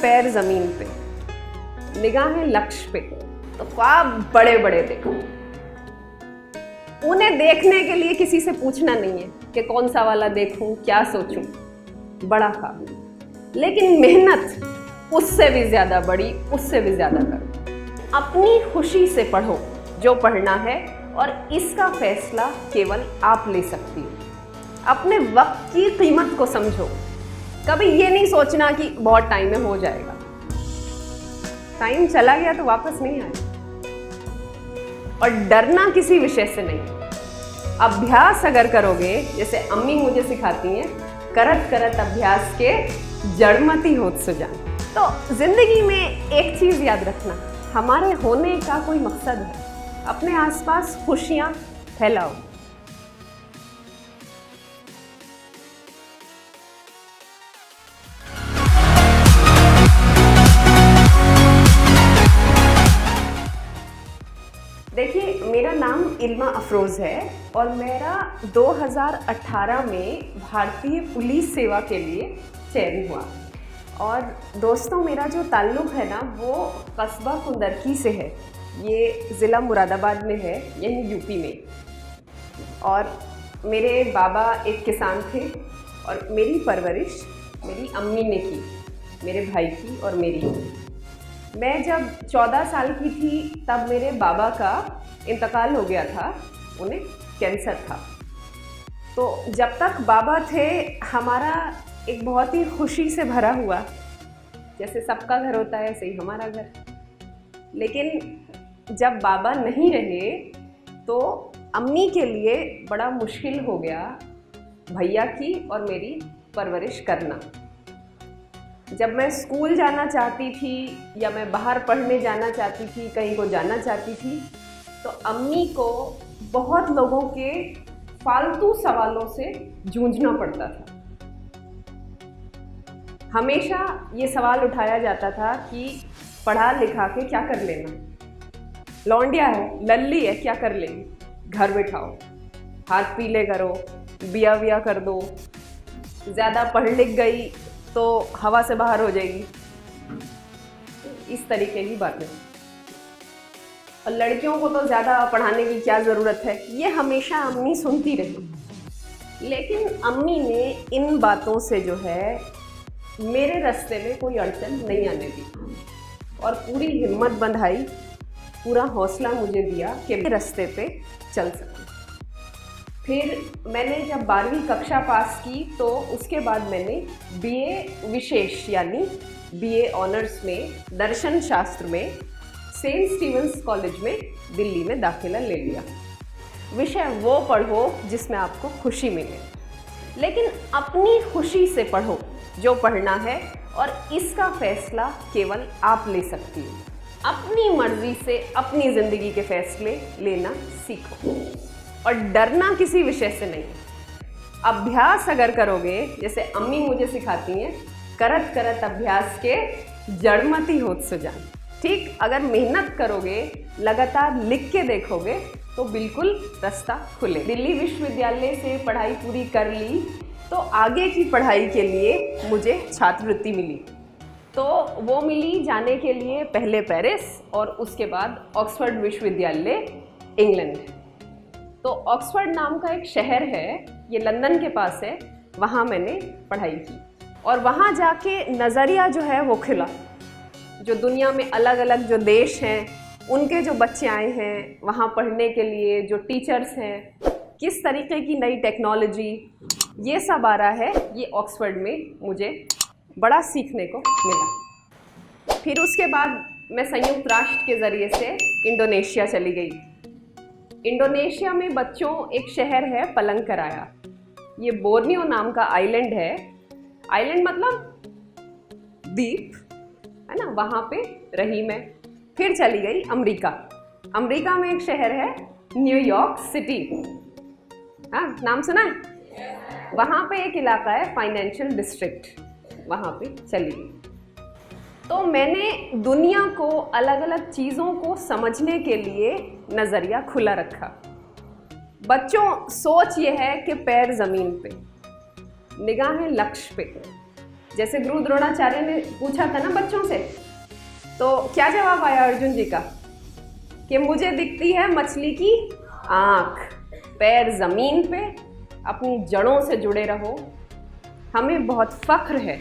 पैर जमीन पे, निगाहें लक्ष्य पे, तो ख्वाब बड़े बड़े देखो। उन्हें देखने के लिए किसी से पूछना नहीं है कि कौन सा वाला देखूं, क्या सोचूं, बड़ा ख्वाब। लेकिन मेहनत उससे भी ज्यादा बड़ी, उससे भी ज्यादा करो। अपनी खुशी से पढ़ो जो पढ़ना है, और इसका फैसला केवल आप ले सकती हो। अपने वक्त की कीमत को समझो। कभी ये नहीं सोचना कि बहुत टाइम में हो जाएगा। टाइम चला गया तो वापस नहीं आएगा। और डरना किसी विषय से नहीं। अभ्यास अगर करोगे, जैसे अम्मी मुझे सिखाती हैं, करत करत अभ्यास के जड़मती होत सुजान। तो जिंदगी में एक चीज याद रखना, हमारे होने का कोई मकसद है। अपने आसपास खुशियां फैलाओ। देखिए, मेरा नाम इल्मा अफरोज़ है और मेरा 2018 में भारतीय पुलिस सेवा के लिए चयन हुआ। और दोस्तों, मेरा जो ताल्लुक़ है ना, वो कस्बा कुंदरकी से है। ये ज़िला मुरादाबाद में है, यहीं यूपी में। और मेरे बाबा एक किसान थे और मेरी परवरिश मेरी अम्मी ने की, मेरे भाई की और मेरी। मैं जब 14 साल की थी तब मेरे बाबा का इंतकाल हो गया था, उन्हें कैंसर था। तो जब तक बाबा थे, हमारा एक बहुत ही खुशी से भरा हुआ, जैसे सबका घर होता है ऐसे ही हमारा घर। लेकिन जब बाबा नहीं रहे तो अम्मी के लिए बड़ा मुश्किल हो गया भैया की और मेरी परवरिश करना। जब मैं स्कूल जाना चाहती थी या मैं बाहर पढ़ने जाना चाहती थी, कहीं को जाना चाहती थी, तो अम्मी को बहुत लोगों के फालतू सवालों से जूझना पड़ता था। हमेशा ये सवाल उठाया जाता था कि पढ़ा लिखा के क्या कर लेना, लौंडिया है, लल्ली है, क्या कर लेंगे, घर बैठाओ, हाथ पीले करो, बिया बिया कर दो, ज़्यादा पढ़ लिख गई तो हवा से बाहर हो जाएगी, इस तरीके की बातें। और लड़कियों को तो ज़्यादा पढ़ाने की क्या ज़रूरत है, ये हमेशा अम्मी सुनती रही। लेकिन अम्मी ने इन बातों से जो है मेरे रास्ते में कोई अड़चन नहीं आने दी और पूरी हिम्मत बंधाई, पूरा हौसला मुझे दिया कि मैं रास्ते पे चल सकूं। फिर मैंने जब 12वीं कक्षा पास की तो उसके बाद मैंने बीए विशेष यानी बीए ऑनर्स में दर्शन शास्त्र में सेंट स्टीवेंस कॉलेज में दिल्ली में दाखिला ले लिया। विषय वो पढ़ो जिसमें आपको खुशी मिले, लेकिन अपनी खुशी से पढ़ो जो पढ़ना है, और इसका फैसला केवल आप ले सकती हो। अपनी मर्जी से अपनी ज़िंदगी के फैसले लेना सीखो और डरना किसी विषय से नहीं। अभ्यास अगर करोगे, जैसे अम्मी मुझे सिखाती हैं, करत करत अभ्यास के जड़मती होत सुजान। ठीक, अगर मेहनत करोगे, लगातार लिख के देखोगे तो बिल्कुल रास्ता खुले। दिल्ली विश्वविद्यालय से पढ़ाई पूरी कर ली तो आगे की पढ़ाई के लिए मुझे छात्रवृत्ति मिली। तो वो मिली जाने के लिए पहले पेरिस और उसके बाद ऑक्सफोर्ड विश्वविद्यालय इंग्लैंड। तो ऑक्सफोर्ड नाम का एक शहर है, ये लंदन के पास है, वहाँ मैंने पढ़ाई की। और वहाँ जाके नज़रिया जो है वो खिला। जो दुनिया में अलग अलग जो देश हैं, उनके जो बच्चे आए हैं वहाँ पढ़ने के लिए, जो टीचर्स हैं, किस तरीके की नई टेक्नोलॉजी, ये सब आ रहा है। ये ऑक्सफोर्ड में मुझे बड़ा सीखने को मिला। फिर उसके बाद मैं संयुक्त राष्ट्र के ज़रिए से इंडोनेशिया चली गई। इंडोनेशिया में बच्चों एक शहर है पलंगकराया, ये बोर्नियो नाम का आइलैंड है। आइलैंड मतलब द्वीप है ना, वहाँ पे रही मैं। फिर चली गई अमेरिका। अमेरिका में एक शहर है न्यूयॉर्क सिटी, हाँ नाम सुना है? वहाँ पे एक इलाका है फाइनेंशियल डिस्ट्रिक्ट, वहाँ पे चली गई। तो मैंने दुनिया को, अलग अलग चीज़ों को समझने के लिए नज़रिया खुला रखा। बच्चों, सोच ये है कि पैर ज़मीन पे, निगाहें लक्ष्य पे, जैसे गुरु द्रोणाचार्य ने पूछा था ना बच्चों से, तो क्या जवाब आया अर्जुन जी का कि मुझे दिखती है मछली की आँख, पैर जमीन पे, अपनी जड़ों से जुड़े रहो। हमें बहुत फख्र है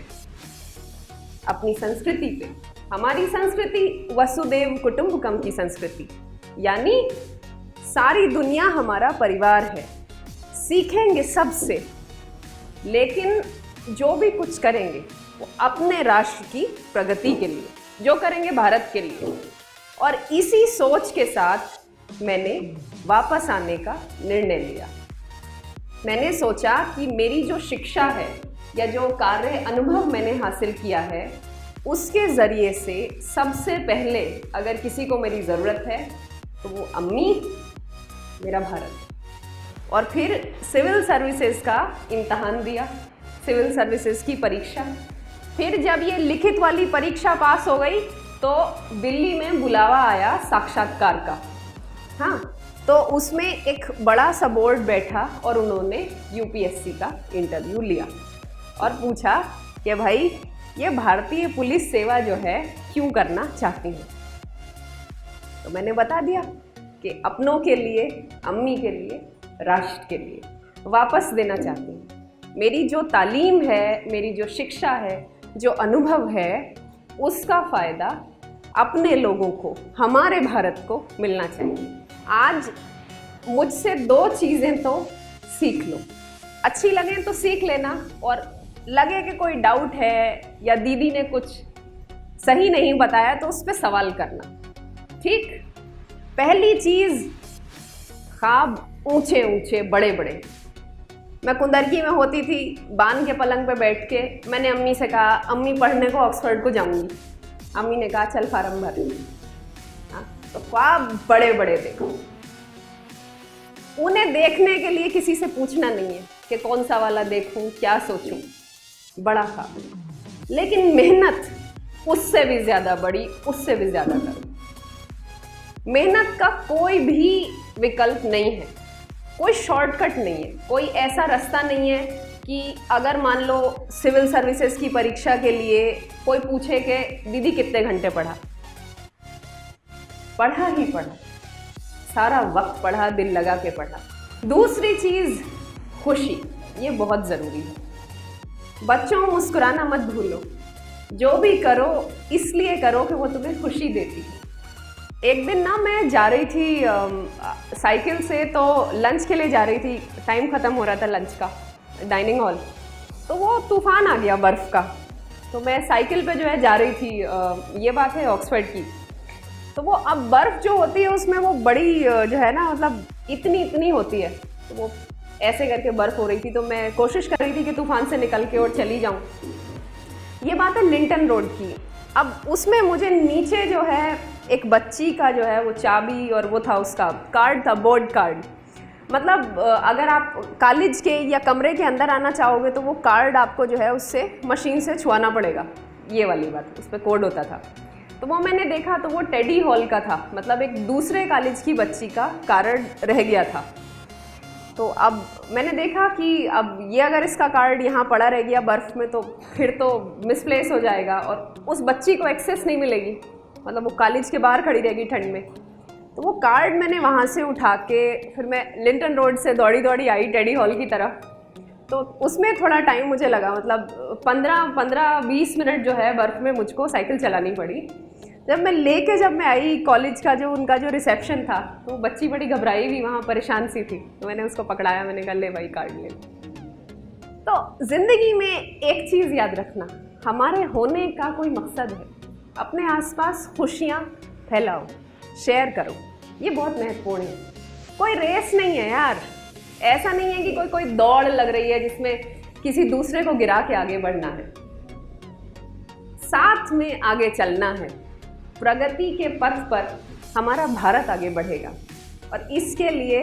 अपनी संस्कृति पे। हमारी संस्कृति वसुदेव कुटुंबकम की संस्कृति, यानी सारी दुनिया हमारा परिवार है। सीखेंगे सबसे, लेकिन जो भी कुछ करेंगे वो अपने राष्ट्र की प्रगति के लिए, जो करेंगे भारत के लिए। और इसी सोच के साथ मैंने वापस आने का निर्णय लिया। मैंने सोचा कि मेरी जो शिक्षा है या जो कार्य अनुभव मैंने हासिल किया है, उसके ज़रिए से सबसे पहले अगर किसी को मेरी ज़रूरत है तो वो अम्मी, मेरा भारत। और फिर सिविल सर्विसेज का इम्तहान दिया, सिविल सर्विसेज की परीक्षा। फिर जब ये लिखित वाली परीक्षा पास हो गई तो दिल्ली में बुलावा आया साक्षात्कार का। हाँ, तो उसमें एक बड़ा सा बोर्ड बैठा और उन्होंने यूपीएससी का इंटरव्यू लिया और पूछा कि भाई ये भारतीय पुलिस सेवा जो है क्यों करना चाहती हूँ। तो मैंने बता दिया कि अपनों के लिए, अम्मी के लिए, राष्ट्र के लिए वापस देना चाहती हूँ। मेरी जो तालीम है, मेरी जो शिक्षा है, जो अनुभव है, उसका फ़ायदा अपने लोगों को, हमारे भारत को मिलना चाहिए। आज मुझसे 2 चीज़ें तो सीख लो, अच्छी लगे तो सीख लेना, और लगे कि कोई डाउट है या दीदी ने कुछ सही नहीं बताया तो उस पर सवाल करना। ठीक, पहली चीज़, ख्वाब ऊंचे ऊंचे, बड़े बड़े। मैं कुंदरकी में होती थी, बान के पलंग पे बैठ के मैंने अम्मी से कहा, अम्मी पढ़ने को ऑक्सफोर्ड को जाऊंगी। अम्मी ने कहा चल फार्म भर। हाँ, तो ख्वाब बड़े बड़े देखो। उन्हें देखने के लिए किसी से पूछना नहीं है कि कौन सा वाला देखूं, क्या सोचूं, बड़ा ख्वाब। लेकिन मेहनत उससे भी ज़्यादा बड़ी, उससे भी ज़्यादा करो। मेहनत का कोई भी विकल्प नहीं है, कोई शॉर्टकट नहीं है, कोई ऐसा रास्ता नहीं है कि अगर मान लो सिविल सर्विसेज की परीक्षा के लिए कोई पूछे कि दीदी कितने घंटे पढ़ा, पढ़ा ही पढ़ा, सारा वक्त पढ़ा, दिल लगा के पढ़ा। दूसरी चीज़, खुशी, ये बहुत ज़रूरी है। बच्चों, मुस्कुराना मत भूलो। जो भी करो इसलिए करो कि वो तुम्हें खुशी देती है। एक दिन ना मैं जा रही थी साइकिल से, तो लंच के लिए जा रही थी, टाइम ख़त्म हो रहा था लंच का, डाइनिंग हॉल, तो वो तूफ़ान आ गया बर्फ़ का। तो मैं साइकिल पे जो है जा रही थी, ये बात है ऑक्सफोर्ड की। तो वो अब बर्फ़ जो होती है उसमें वो बड़ी जो है ना, मतलब इतनी होती है, तो वो ऐसे करके बर्फ़ हो रही थी। तो मैं कोशिश कर रही थी कि तूफ़ान से निकल के और चली जाऊँ। ये बात है लिंटन रोड की। अब उसमें मुझे नीचे जो है एक बच्ची का जो है वो चाबी और वो था, उसका कार्ड था, बोर्ड कार्ड। मतलब अगर आप कॉलेज के या कमरे के अंदर आना चाहोगे तो वो कार्ड आपको जो है उससे मशीन से छुआना पड़ेगा, ये वाली बात, उस पर कोड होता था। तो वो मैंने देखा तो वो टेडी हॉल का था, मतलब एक दूसरे कॉलेज की बच्ची का कार्ड रह गया था। तो अब मैंने देखा कि अब ये अगर इसका कार्ड यहाँ पड़ा रह गया बर्फ़ में तो फिर तो मिसप्लेस हो जाएगा और उस बच्ची को एक्सेस नहीं मिलेगी, मतलब वो कॉलेज के बाहर खड़ी रहेगी ठंड में। तो वो कार्ड मैंने वहाँ से उठा के फिर मैं लिंटन रोड से दौड़ी आई टेडी हॉल की तरफ। तो उसमें थोड़ा टाइम मुझे लगा, मतलब 15-20 मिनट जो है बर्फ़ में मुझको साइकिल चलानी पड़ी। जब मैं आई कॉलेज का जो उनका जो रिसेप्शन था, तो बच्ची बड़ी घबराई हुई वहाँ परेशान सी थी। तो मैंने उसको पकड़ाया, मैंने कहा ले भाई कार्ड ले। तो ज़िंदगी में एक चीज़ याद रखना, हमारे होने का कोई मकसद है। अपने आसपास खुशियाँ फैलाओ, शेयर करो, ये बहुत महत्वपूर्ण है। कोई रेस नहीं है यार, ऐसा नहीं है कि कोई दौड़ लग रही है जिसमें किसी दूसरे को गिरा के आगे बढ़ना है। साथ में आगे चलना है। प्रगति के पथ पर हमारा भारत आगे बढ़ेगा और इसके लिए